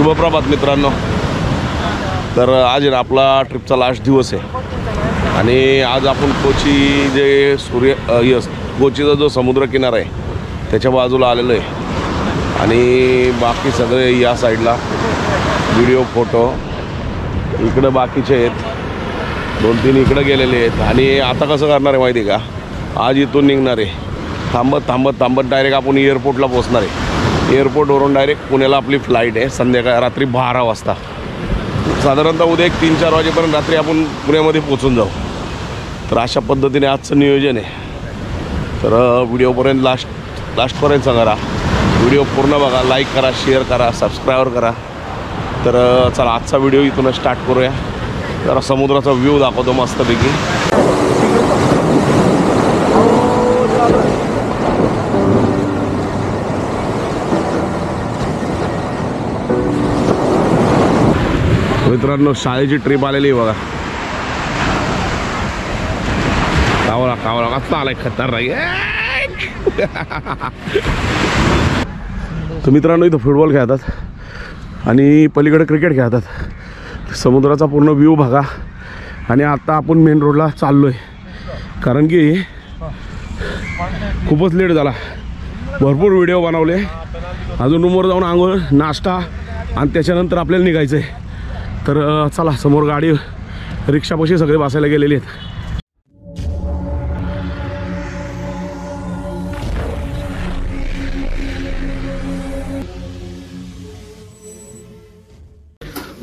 शुभप्रभात मित्रांनो. तर आज आहे ना आपला ट्रिपचा लास्ट दिवस आहे आणि आज आपण कोची जे कोचीचा जो समुद्र किनारा आहे त्याच्या बाजूला आलेलो आहे आणि बाकी सगळे या साईडला व्हिडिओ फोटो इकडं बाकीचे आहेत, 2-3 इकडं गेलेले आहेत. आणि आता कसं करणार आहे माहिती आहे का, आज इथून निघणार आहे, थांबत डायरेक्ट आपण एअरपोर्टला पोचणार आहे. एअरपोर्टवरून डायरेक्ट पुण्याला आपली फ्लाईट आहे संध्याकाळी रात्री 12 वाजता. साधारणतः उद्या 3-4 वाजेपर्यंत रात्री आपण पुण्यामध्ये पोचून जाऊ. तर अशा पद्धतीने आजचं नियोजन आहे. तर व्हिडिओपर्यंत लास्टपर्यंत करा, व्हिडिओ पूर्ण बघा, लाईक करा, शेअर करा, सबस्क्राईब करा. तर चला आजचा व्हिडिओ इथून स्टार्ट करूया. जरा समुद्राचा व्ह्यू दाखवतो मस्तपैकी. मित्रांनो शाळेची ट्रिप आलेली आहे बघा. कावळा कसा आलाय खतरनाक. तर मित्रांनो इथं फुटबॉल खेळतात आणि पलीकडे क्रिकेट खेळतात. समुद्राचा पूर्ण व्ह्यू बघा. आणि आता आपण मेन रोडला चाललो आहे कारण की खूपच लेट झाला. भरपूर व्हिडिओ बनवले, अजून रूमवर जाऊन आंघोळ नाश्ता आणि त्याच्यानंतर आपल्याला निघायचं आहे. तर चला, समोर गाडी रिक्षापाशी सगळे बसायला गेलेले आहेत.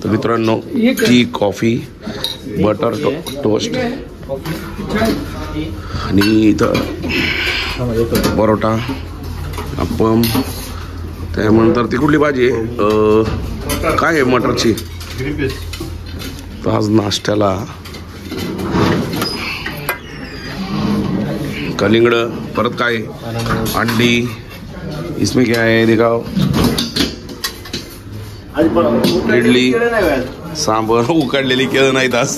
तर मित्रांनो टी, कॉफी, बटर टोस्ट आणि इथं परोटा, अप्पम, त्यानंतर ती कुठली भाजी आहे काय आहे मटरची. तर आज नाश्त्याला कलिंगड, परत काय अंडी, इसमें क्या है दिखाओ, इडली, सांबर, उकडलेली केळं नाहीत आज,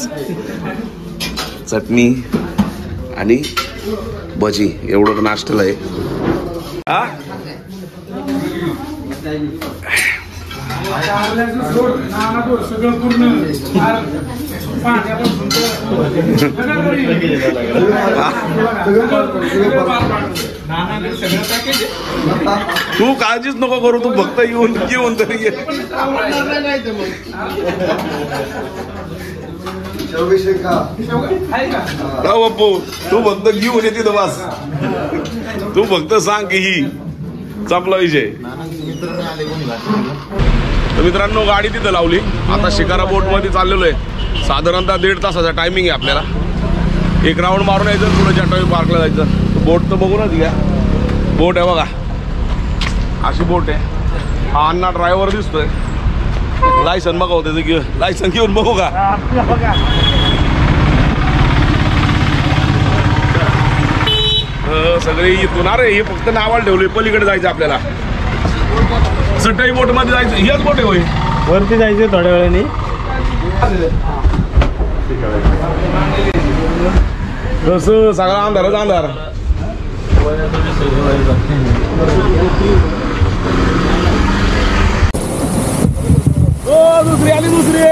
चटणी आणि भजी, एवढं नाश्त्याला आहे. तू काळजीच नको करू, तू फक्त येऊन तरी ये. बापू तू फक्त घेऊन येते बस. तू फक्त सांग की ही संपला विषय. तर मित्रांनो गाडी तिथं लावली. आता शिकारा बोटमध्ये चाललेलो आहे. साधारणतः 1.5 तासाचा टायमिंग आहे आपल्याला. एक राऊंड मारून यायचं, पुढे जटावी पार्कला जायचं. बोट तर बघू ना, घ्या बोट आहे बघा, अशी बोट आहे. हा अण्णा ड्रायव्हर दिसतोय. लायसन बघा होते, लायसन घेऊन बघू का. सगळे इथून, अरे हे फक्त नावाला ठेवले, पलीकडे जायचं आपल्याला. सटाई बोट मध्ये जायचं. हीच बोट आहे होय, वरती जायचं थोड्या वेळाने. कसं सगळा अंधारच अंधार. दुसरी आली, दुसरी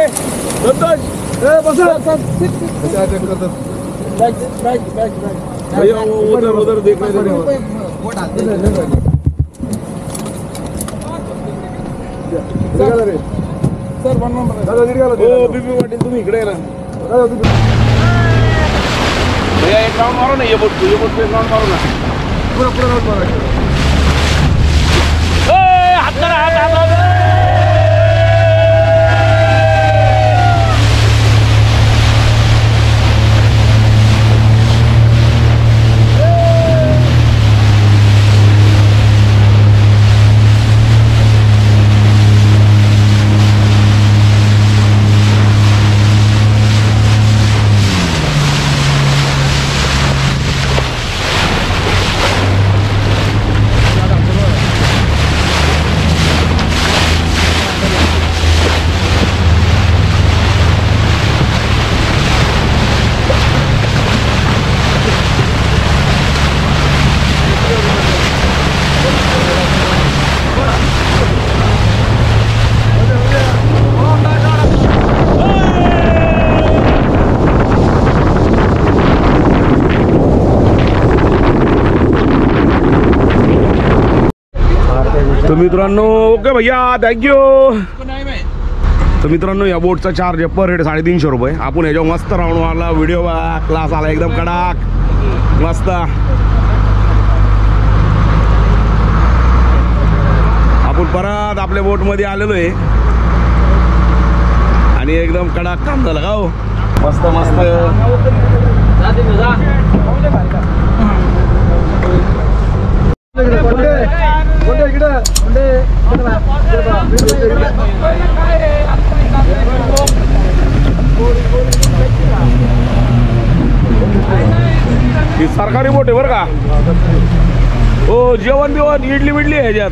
उधर देख बीबी पाटील तुम्ही इकडे आहे ना. एक राऊंड मारो ना, ये बोट पे एक राऊंड मारो ना. पुरा राऊंड मारो. तर मित्रांनो ओके भैया थँक्यू. तर मित्रांनो या बोटचा चार्ज आहे पर हेड 350 रुपये. आपण ह्याच्यावर मस्त राऊंड मारला, व्हिडिओ क्लास आला एकदम कडाक मस्त. आपण परत आपल्या बोटमध्ये आलेलो आहे आणि एकदम कडाक काम झालं का हो. मस्त मस्त. ही सरकारी बोट आहे बरं का. हो जेवण बिवण इडली बिडली आहे ह्याच्यात.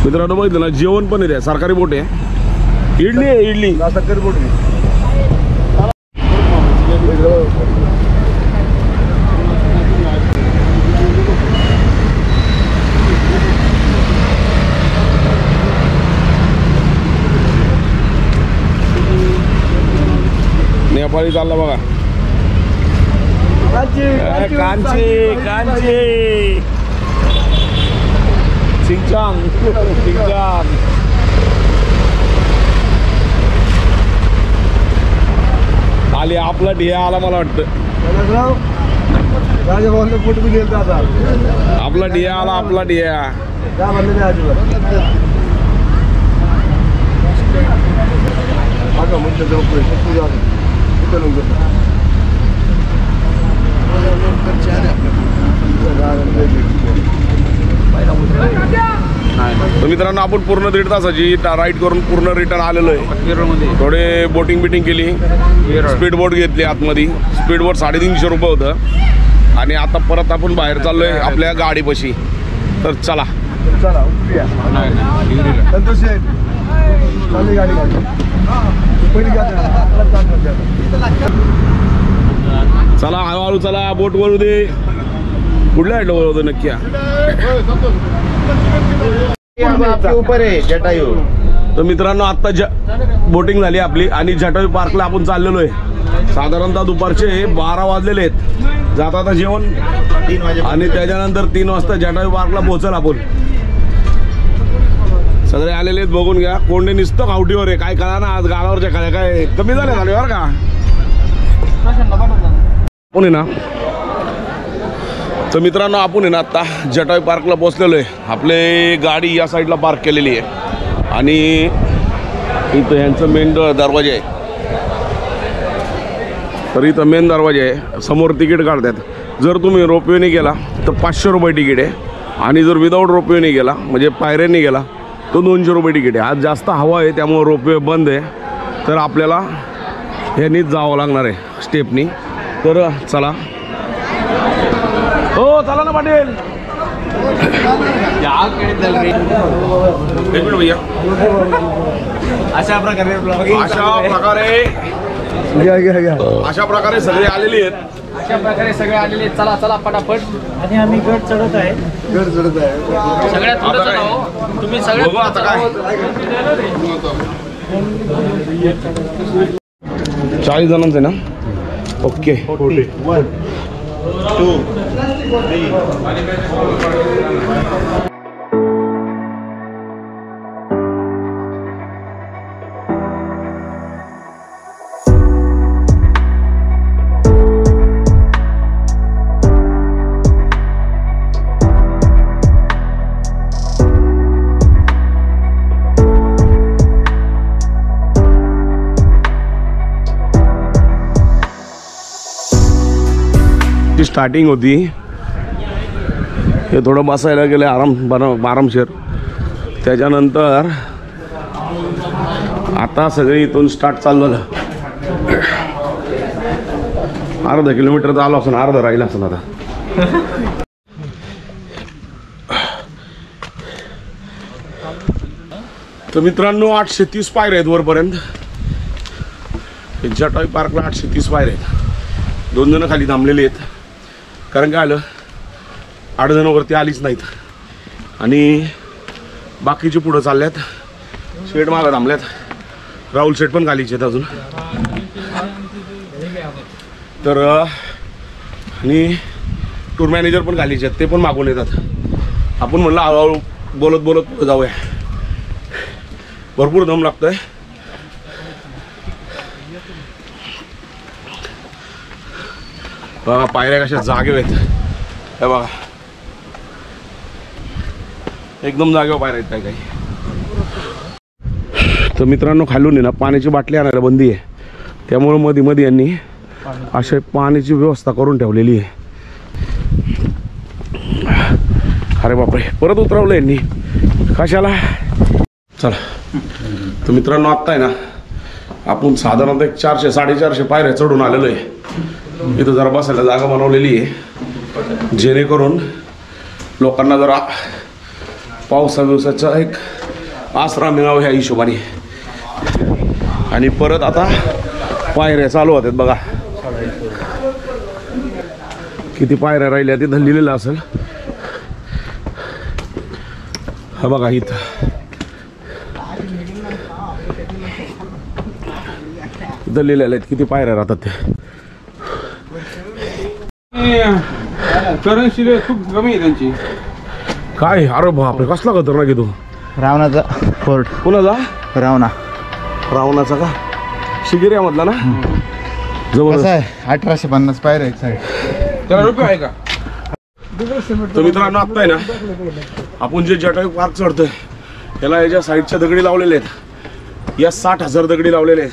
मित्रांनो बघितलं ना जेवण पण आहे. सरकारी बोट आहे. इडली आहे इडली. सरकारी बोट नेपाळी चालला बघा. कांची कांची चिंचांग चिंचांग. आली आपला ढिया आला मला वाटतं. आपला ढिया आला आपला ढिया. तर मित्रांनो आपण पूर्ण 1.5 तासाची राईड करून पूर्ण रिटर्न आलेलो आहे. थोडे बोटिंग बिटिंग केली, स्पीड बोट घेतली आतमध्ये. स्पीड बोट 350 रुपये होतं आणि आता परत आपण बाहेर चाललोय आपल्या गाडीपाशी. तर चला चला हळूहळू चला. बोट वळू दे. कुठल्या साईडला वळवतो नक्की. तर मित्रांनो आता बोटिंग झाली आपली आणि जटायू पार्कला आपण चाललेलो आहे. साधारणतः दुपारचे 12 वाजलेले आहेत. जाता आता जेवण 3 वाजे आणि त्याच्यानंतर 3 वाजता जटायू पार्कला पोहोचल आपण. सगळे आलेले आहेत बघून घ्या. कोणते निसतं खावटीवर आहे काय कळा ना. आज गावावरच्या काय काय कमी झाले बरं का. कोण आहे ना. तर मित्रांनो आपण आहे ना आत्ता जटायू पार्कला पोहोचलेलो आहे. आपले गाडी या साईडला पार्क केलेली आहे आणि इथं यांचं मेन दरवाजा आहे. तर इथं मेन दरवाजा आहे. समोर तिकीट काढतात. जर तुम्ही रोपवेने गेला तर 500 रुपये तिकीट आहे आणि जर विदाऊट रोपवेने गेला म्हणजे पायऱ्यांनी गेला तो 200 रुपये तिकीट आहे. आज जास्त हवा आहे त्यामुळे रोपवे बंद आहे. तर आपल्याला ह्यानीच जावं लागणार आहे स्टेपनी. तर चला. हो चला ना पाटील. भैया अशा प्रकारे सगळे आलेले आहेत. चला चला पटापट. आणि आम्ही गड चढत आहे. सगळ्यात पुढे चला हो. तुम्ही सगळ्यात आता काय 40 जणांचे ना. ओके 1 2 3. स्टार्टिंग होती. हे थोडं बसायला गेलं आरामशीर. त्याच्यानंतर आता सगळे इथून स्टार्ट चालू झालं. अर्धा किलोमीटर चालू असेल. अर्धा राहिला असेल आता. तर मित्रांनो 830 पायऱ्या आहेत वरपर्यंत. जटायू पार्कला 830 पायऱ्या आहेत. 2 जण खाली थांबलेले आहेत. कारण काय आलं 8 जण वरती आलीच नाहीत आणि बाकीचे पुढं चालल्यात. शेट मागं थांबल्यात. राहुल शेट पण खालीच आहेत अजून. तर आणि टूर मॅनेजर पण खालीच आहेत. ते पण मागून येतात. आपण म्हणलं हळूहळू बोलत बोलत पुढे जाऊया. भरपूर दम लागतोय. बघा पायऱ्या कशा जागेवर आहेत. हे बघा एकदम जागेवर पायऱ्या आहेत काही. तर मित्रांनो खालून आहे ना पाण्याची बाटली आणायला बंदी आहे. त्यामुळे मध्ये मध्ये यांनी अशा पाण्याची व्यवस्था करून ठेवलेली आहे. अरे बापरे परत उतरवलं यांनी कशाला. चला तर मित्रांनो आत्ता आहे ना आपण साधारणतः 400-450 पायऱ्या चढून आलेलो आहे. इथं जरा बसायला जागा बनवलेली आहे जेणेकरून लोकांना जरा पावसा दिवसाचा एक आसरा मिळावा ह्या हिशोबाने. आणि परत आता पायऱ्या चालू होतात. बघा किती पायऱ्या राहिल्या तिथं लिहिलेलं असेल. हा बघा इथं लिहिलेलं आहेत किती पायऱ्या राहतात ते. करन्सी खूप कमी आहे त्यांची. काय अरे बापरे कसला खतरनाक आहे तो. रावणाचा फोर्ट. कुणाचा रावणा. रावणाचा का शिगिऱ्यामधला ना. कसं जबरदस्त. आहे 1850 पायऱ्या एक साईड. त्याला रुपये आहे का? तर मित्रांनो आत्ता आहे ना आपण जे जटायू पार्क चढतोय त्याला याच्या साईडच्या दगडी लावलेले आहेत. या 60,000 दगडी लावलेले आहेत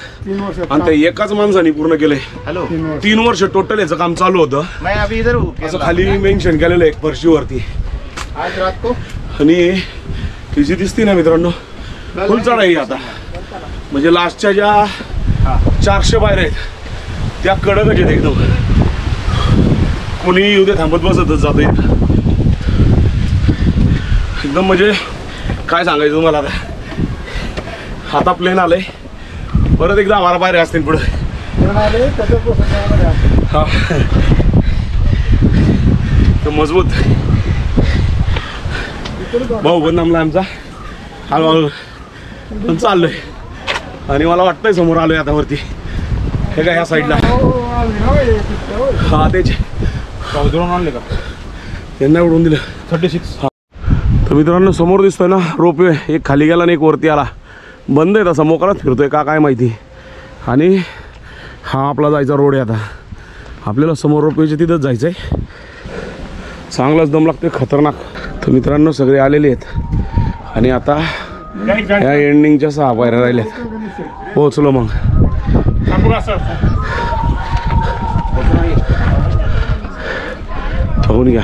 आणि ते एकाच माणसाने पूर्ण केले. हॅलो 3 वर्ष टोटल याचं काम चालू होतं. मैं अभी इधर हूँ. असं खाली मेन्शन केलेलं आहे एक फरशीवरती. आज रात को आणि ही जी दिसते ना मित्रांनो फुल चढाई आता म्हणजे लास्टच्या ज्या 400 पायऱ्या आहेत त्या कडकच आहेत एकदम. कोणी येऊ दे थांबत बसतच जातं एकदम. म्हणजे काय सांगायचं तुम्हाला आता प्लेन आलंय. परत एकदा आम्हाला पायऱ्या असतील पुढे. हा तर मजबूत भाऊ पण नामला आमचा हळूहळू पण चाललोय. आणि मला वाटतंय समोर आलोय आता वरती. हे काय ह्या साईडला हा तेच उधळून आणले का? त्यांना उडवून दिलं 36. तर मित्रांनो समोर दिसतोय ना रोपवे. एक खाली गेला आणि एक वरती आला. बंद आहे तसा मोकळाच फिरतोय का काय माहिती. आणि हा आपला जायचा रोड आहे. आता आपल्याला समोर रोपवेच्या तिथंच जायचं आहे. चांगलाच दम लागतोय खतरनाक. तर मित्रांनो सगळे आलेले आहेत आणि आता या एंडिंगच्या 6 पायऱ्या राहिल्यात. पोहोचलो मग. बघून घ्या.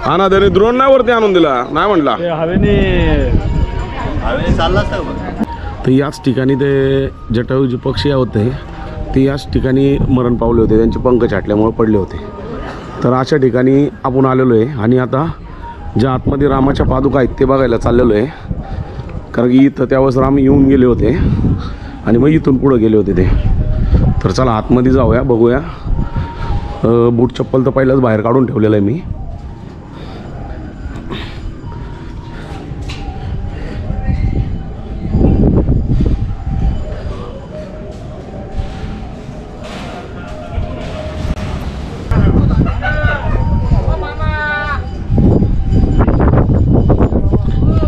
हा ना त्याने ड्रोन नाही वरती आणून दिला नाही म्हटला. तर याच ठिकाणी ते जटायू जे पक्षी होते ते याच ठिकाणी मरण पावले होते. त्यांचे पंख छाटल्यामुळे पडले होते. तर अशा ठिकाणी आपण आलेलो आहे आणि आता ज्या आतमध्ये रामाच्या पादुका आहेत ते बघायला चाललेलो आहे. कारण की इथं त्यावेळेस राम येऊन गेले होते आणि मग इथून पुढं गेले होते ते. तर चला आतमध्ये जाऊया बघूया. बूट चप्पल तर पहिलंच बाहेर काढून ठेवलेलं आहे मी.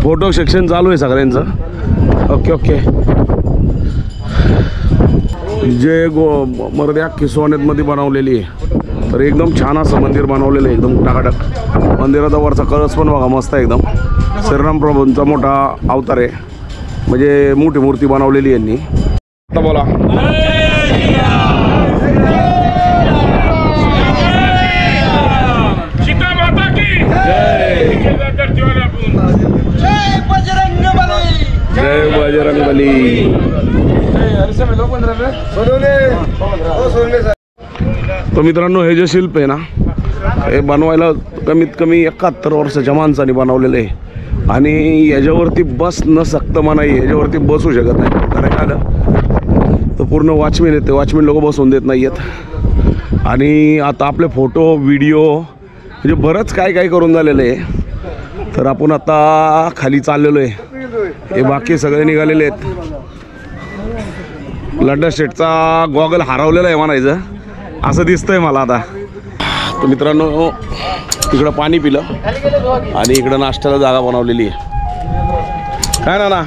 फोटो सेक्शन चालू आहे सगळ्यांचं. Okay okay. जे मर्दे अख्खी सोन्यामध्ये बनवलेली आहे. तर एकदम छान असं मंदिर बनवलेलं आहे एकदम टाकाटक. मंदिराचा वरचा कळस पण बघा मस्त आहे एकदम. श्रीराम प्रभूंचा मोठा अवतार आहे म्हणजे मोठी मूर्ती बनवलेली यांनी. आता बोला. जय बजरंगबली. तर मित्रांनो हे जे शिल्प आहे ना हे बनवायला कमीत कमी 71 वर्षाच्या माणसाने बनवलेलं आहे. आणि याच्यावरती बस न सकतं मनाई. याच्यावरती बसू शकत नाही. कारण आलं तर पूर्ण वॉचमॅन येते. वॉचमॅन लोक बसवून देत नाही आहेत. आणि आता आपले फोटो व्हिडिओ म्हणजे बरंच काय काय करून झालेलं आहे. तर आपण आता खाली चाललेलो आहे. हे बाकी सगळे निघालेले आहेत. लड्डा शेटचा गॉगल हरवलेला आहे म्हणायचं असं दिसतंय मला आता. तर मित्रांनो इकडं पाणी पिलं आणि इकडं नाश्त्याला जागा बनवलेली आहे. काय ना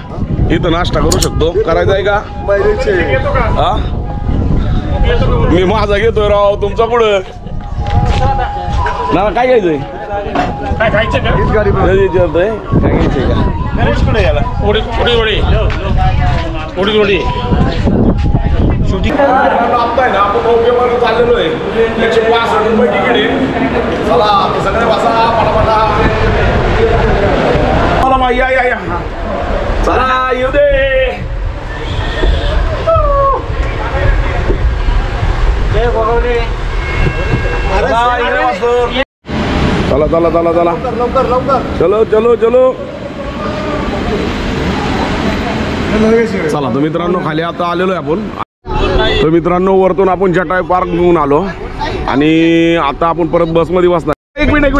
इथं नाश्ता करू शकतो. करायचा आहे का? हा मी माझा घेतोय राव, तुमचा पुढं ना काय घ्यायचंय? काय घ्यायचंय का? आपण ओकेवर चाललेलो आहे. 165 रुपये तिकीट आहे. चला सगळे बसा पटापटा. मला या चला येऊ दे. चला चला चला चला चलो चलो चलो. चला तर मित्रांनो खाली आता आलेलो आहे आपण. तर मित्रांनो वरतून आपण जटाई पार्क घेऊन आलो आणि आता आपण परत बसमध्ये बसणार. एक मिनिट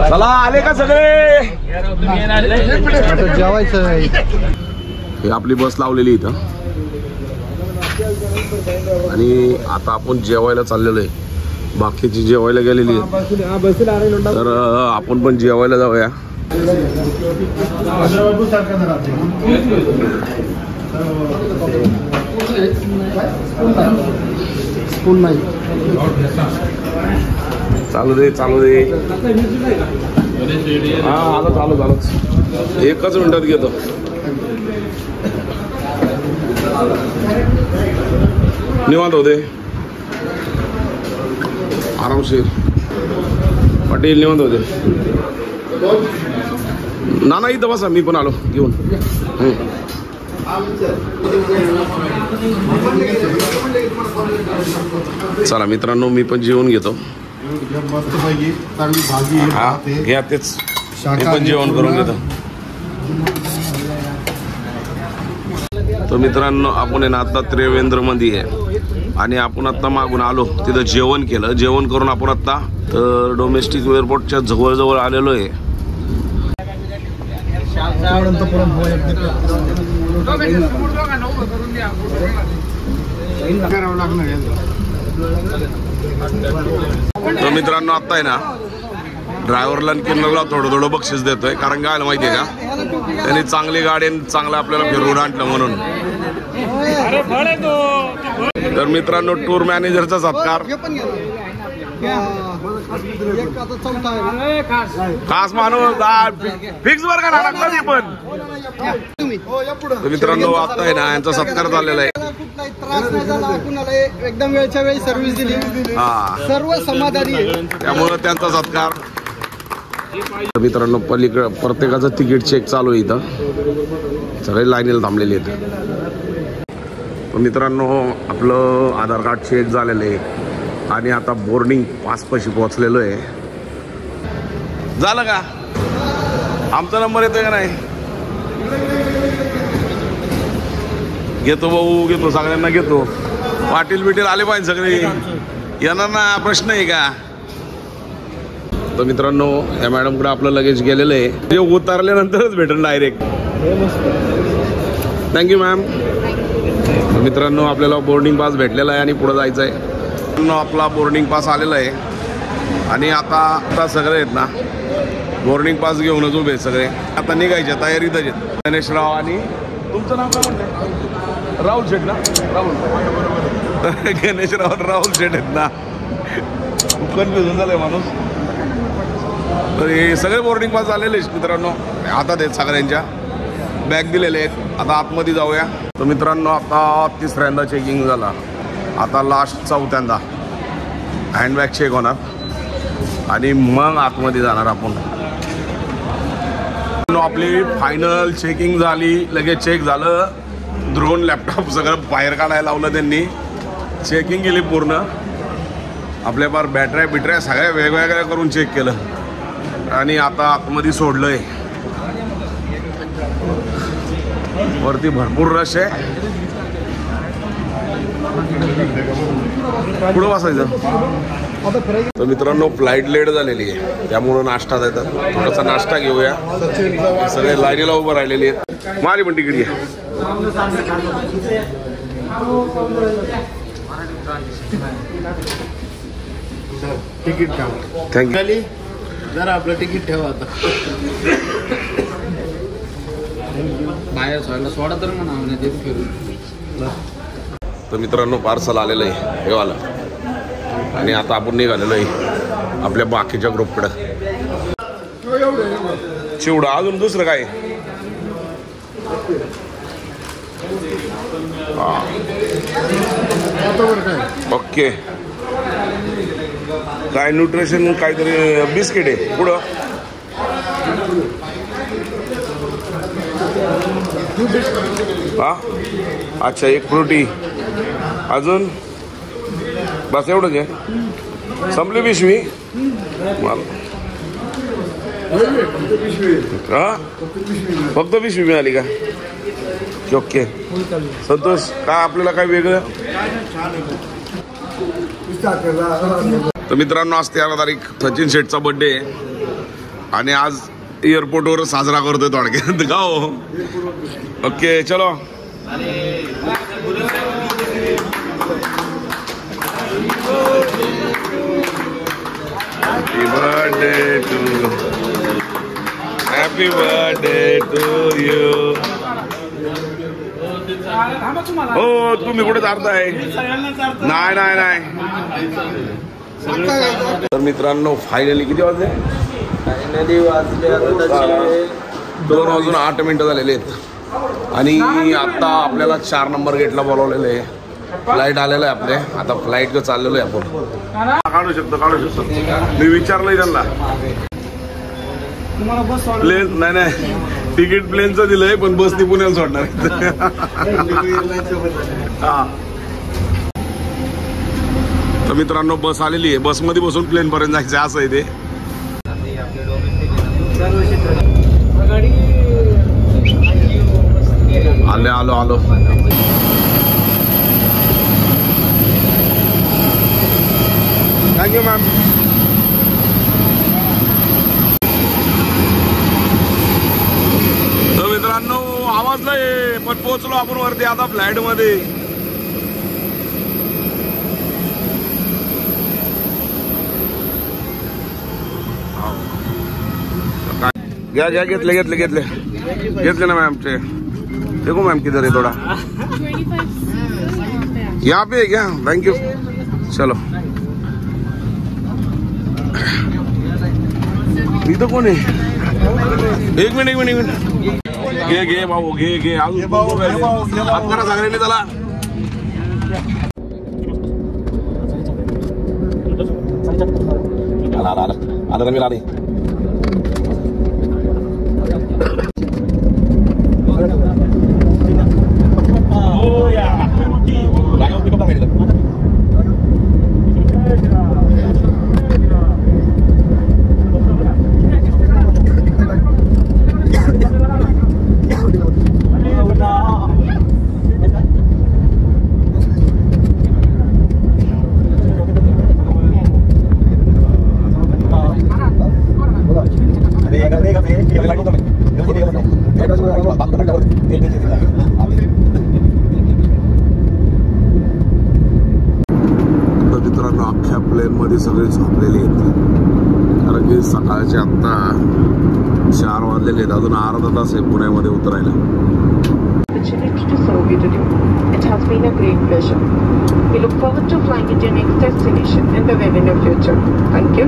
चला आले का सगळे? जेवायचं. हे आपली बस लावलेली इथं आणि आता आपण जेवायला चाललेलो आहे. बाकीची जेवायला गेलेली आहे तर आपण पण जेवायला जाऊया. चालू दे हा आलो चालूच. एकच मिनिटात घेतो. निवांत होते आरामशीर. पाटील निवांत होते. नाना इथं बसा, मी पण आलो घेऊन. चला मित्रांनो मी पण जेवण घेतो. हा घ्या तेच, मी पण जेवण करून घेतो. तर मित्रांनो आपण आहे ना आता त्रिवेंद्र मध्ये आहे आणि आपण आता मागून आलो तिथं जेवण केलं. जेवण करून आपण आता तर डोमेस्टिक एअरपोर्टच्या जवळ आलेलो आहे. तर मित्रांनो आता आहे ना ड्रायव्हरला आणि किन्नरला थोडं बक्षीस देतोय. कारण काय माहिती आहे का, त्यांनी चांगली गाडी चांगलं आपल्याला फिरवून आणलं म्हणून. तर मित्रांनो टूर मॅनेजरचा सत्कार खास माणूस फिक्स वर का ना पण. मित्रांनो आता आहे ना यांचा सत्कार झालेला आहे. त्रास नाही झाला, कुणाला एकदम वेळच्या वेळी सर्व्हिस दिली. सर्व समाधानी आहे, त्यामुळे त्यांचा सत्कार. मित्रांनो पलीकडे प्रत्येकाचं तिकीट चेक चालू आहे. इथं सगळे लाईनीला थांबलेले आहेत. मित्रांनो आपलं आधार कार्ड चेक झालेलं आहे आणि आता बोर्डिंग पास पाशी पोहोचलेलो आहे. झालं का? आमचा नंबर येतोय का नाही? घेतो भाऊ, घेतो, सगळ्यांना घेतो. पाटील बिटील आले पाहिजे सगळे. येणार ना, प्रश्न आहे का? तर मित्रांनो या मॅडमकडे आपलं लगेज गेलेलं आहे. ते उतरल्यानंतरच भेटेल डायरेक्ट. Thank you ma'am. मित्रांनो आपल्याला बोर्डिंग पास भेटलेला आहे आणि पुढे जायचं आहे. आपला बोर्डिंग पास आलेला आहे आणि आता सगळे आहेत ना बोर्डिंग पास घेऊनच उभे सगळे. आता निघायच्या तयारीतच आहेत. गणेशराव आणि तुमचं नाव काय म्हणतंय? राहुल शेठ ना? राहुल गणेशराव राहुल शेठ आहेत ना. कन्फ्युजन झालंय माणूस. तर हे सगळे बोर्डिंग पास झालेले आहेत मित्रांनो. हातात आहेत सगळ्यांच्या बॅग दिलेले आहेत. आता आतमध्ये जाऊया. तर मित्रांनो आता तिसऱ्यांदा चेकिंग झाला. आता लास्ट चौथ्यांदा हँडबॅग चेक होणार आणि मग आतमध्ये जाणार आपण. आपली फायनल चेकिंग झाली. लगेच चेक झालं. ड्रोन लॅपटॉप सगळं बाहेर काढायला लावलं त्यांनी. चेकिंग केली पूर्ण. आपल्या बार बॅटऱ्या सगळ्या वेगवेगळ्या करून चेक केलं आणि आता आतमध्ये सोडलंय. वरती भरपूर रश आहे. पुढं बसायचं. तर मित्रांनो फ्लाईट लेट झालेली आहे त्यामुळं नाश्ता देतात. थोडासा नाश्ता घेऊया. सगळे लाईनीला उभं राहिलेली आहेत. माझी पण तिकीट घ्या. तिकीट ठेवा थँक्यू. खाली जरा आपलं तिकीट ठेवा आता. बाहेर सोडायला सोडा तर म्हणा नाही देत फिरून. तर मित्रांनो पार्सल आलेलं आहे हे वाला आणि आता आपण निघालेलो आहे आपल्या बाकीच्या ग्रुपकडं. चिवडा अजून दुसरं काय ओके काय न्यूट्रिशन काहीतरी बिस्किट आहे पुढं. हा अच्छा एक फ्रुटी अजून बस एवढंच आहे. संपली पिशवी हा फक्त पिशवी मिळाली का? ओके संतोष काय आपल्याला काय वेगळं. तर मित्रांनो आज 13 तारीख सचिन शेठचा बर्थडे आहे आणि आज एअरपोर्टवर साजरा करतोय थोडक्यात का हो. ओके चलो happy birthday to happy birthday to you. हो तुम्ही कुठे चालताय? नाही नाही नाही. तर मित्रांनो फायनली किती वाजले? 2:08 झालेले आहेत आणि आता आपल्याला 4 नंबर गेटला बोलवलेलं आहे. फ्लाईट आलेलं आहे आपले. आता फ्लाईटचं चाललेलो आहे आपण. काढू शकतो मी विचारलंय त्यांना. प्लेन नाही तिकीट प्लेनचं दिलंय पण बसनी पुण्याला सोडणार. तर मित्रांनो बस आलेली आहे. बसमध्ये बसून प्लेन पर्यंत जायचं असं आहे ते. आलो थँक्यू मॅम. तर मित्रांनो आवाज नाही पण पोहोचलो आपण वरती आता फ्लाईट मध्ये. घ्या घेतले ना मैम चे. देखो मैम किधर है थोड़ा यहाँ पे है क्या? Thank you. चलो इथं कोण आहे? एक मिनिट घे भाऊ घे आपल्याला सगळ्यांनी त्याला. आला रणवीर आले. मित्रांनो अख्ख्या प्लेन मध्ये सगळे झोपलेले आहेत कारण की सकाळचे आत्ता 4 वाजलेले आहेत. अजून अर्धा तास आहे पुण्यामध्ये उतरायला. It has been a great pleasure. We look forward to flying into your next destination in the very near future. Thank you.